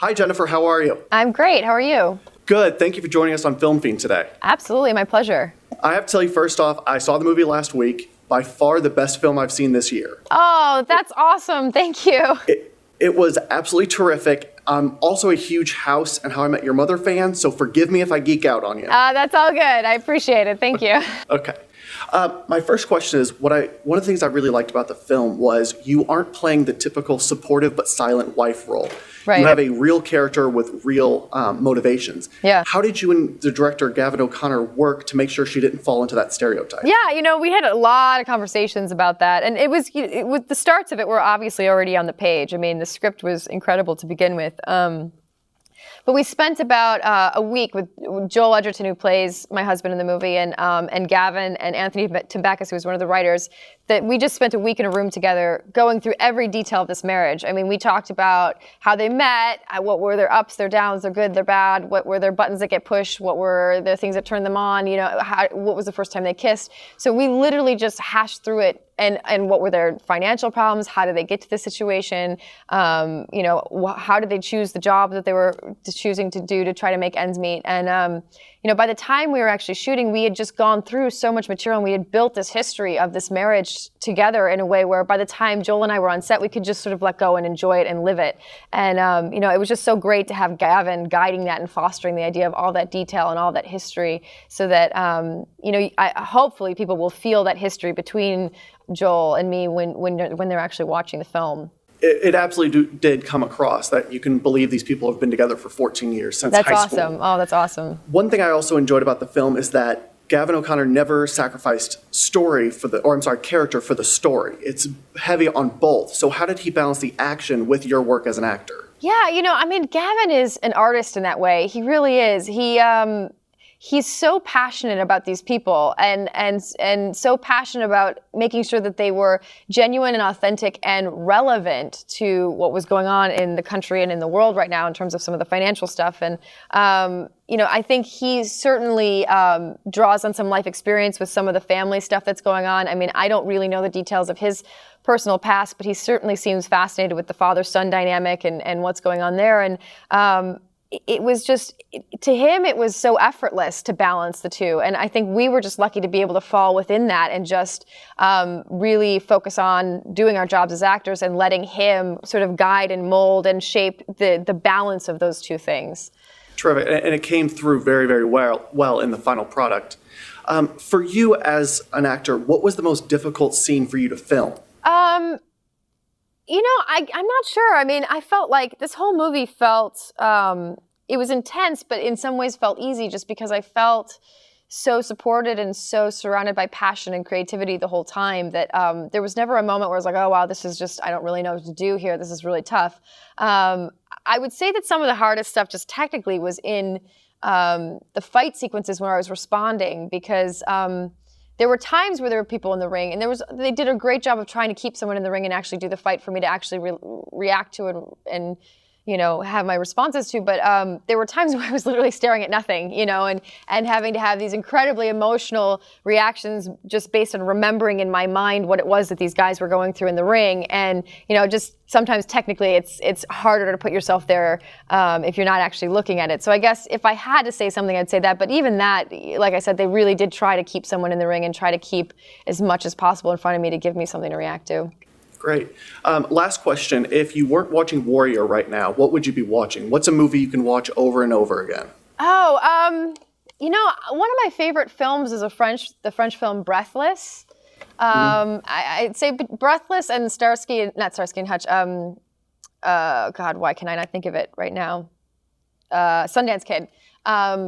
Hi, Jennifer. How are you? I'm great. How are you? Good. Thank you for joining us on Film Fiend today. Absolutely. My pleasure. I have to tell you, first off, I saw the movie last week. By far the best film I've seen this year. Oh, that's awesome. Thank you. It was absolutely terrific. I'm also a huge House and How I Met Your Mother fan, so forgive me if I geek out on you. That's all good. I appreciate it. Thank you. Okay. My first question is, one of the things I really liked about the film was you aren't playing the typical supportive but silent wife role. Right. You have a real character with real motivations. Yeah. How did you and the director, Gavin O'Connor, work to make sure she didn't fall into that stereotype? Yeah, we had a lot of conversations about that. And it was the starts of it were obviously already on the page. I mean, the script was incredible to begin with. But we spent about a week with Joel Edgerton, who plays my husband in the movie, and Gavin and Anthony Tambakis, who was one of the writers, that we just spent a week in a room together going through every detail of this marriage. I mean, we talked about how they met, what were their ups, their downs, their good, their bad, what were their buttons that get pushed, what were the things that turned them on, what was the first time they kissed. So we literally just hashed through it. And what were their financial problems? How did they get to this situation? How did they choose the job that they were choosing to do to try to make ends meet? And by the time we were actually shooting, we had just gone through so much material, and we had built this history of this marriage together in a way where by the time Joel and I were on set, we could just sort of let go and enjoy it and live it. And it was just so great to have Gavin guiding that and fostering the idea of all that detail and all that history, so that hopefully people will feel that history between Joel and me when they're actually watching the film. It absolutely did come across that you can believe these people have been together for 14 years since high school. That's awesome. Oh, that's awesome. One thing I also enjoyed about the film is that Gavin O'Connor never sacrificed character for the story. It's heavy on both. So how did he balance the action with your work as an actor? Yeah, Gavin is an artist in that way. He really is. He's so passionate about these people and so passionate about making sure that they were genuine and authentic and relevant to what was going on in the country and in the world right now in terms of some of the financial stuff. And, I think he certainly draws on some life experience with some of the family stuff that's going on. I mean, I don't really know the details of his personal past, but he certainly seems fascinated with the father-son dynamic and what's going on there. And, it was just, to him, it was so effortless to balance the two. And I think we were just lucky to be able to fall within that and just really focus on doing our jobs as actors and letting him sort of guide and mold and shape the balance of those two things. Terrific. And it came through very, very well in the final product. For you as an actor, what was the most difficult scene for you to film? I'm not sure. I mean, I felt like this whole movie felt, it was intense, but in some ways felt easy just because I felt so supported and so surrounded by passion and creativity the whole time that there was never a moment where I was like, oh, wow, this is just, I don't really know what to do here. This is really tough. I would say that some of the hardest stuff just technically was in the fight sequences where I was responding, because there were times where there were people in the ring, and they did a great job of trying to keep someone in the ring and actually do the fight for me to actually react to and have my responses to. But there were times where I was literally staring at nothing, and having to have these incredibly emotional reactions just based on remembering in my mind what it was that these guys were going through in the ring. And, just sometimes technically it's harder to put yourself there if you're not actually looking at it. So I guess if I had to say something, I'd say that. But even that, like I said, they really did try to keep someone in the ring and try to keep as much as possible in front of me to give me something to react to. Great. Last question. If you weren't watching Warrior right now, what would you be watching? What's a movie you can watch over and over again? One of my favorite films is the French film Breathless. I'd say Breathless and not Starsky and Hutch. God, why can I not think of it right now? Sundance Kid.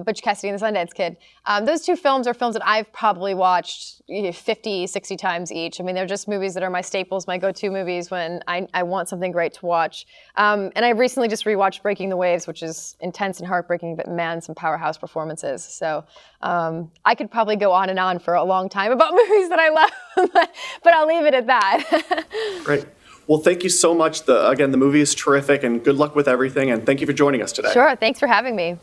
Butch Cassidy and the Sundance Kid. Those two films are films that I've probably watched 50, 60 times each. I mean, they're just movies that are my staples, my go-to movies when I want something great to watch. And I recently just rewatched Breaking the Waves, which is intense and heartbreaking, but man, some powerhouse performances. So I could probably go on and on for a long time about movies that I love, but I'll leave it at that. Great. Well, thank you so much. Again, the movie is terrific, and good luck with everything, and thank you for joining us today. Sure. Thanks for having me.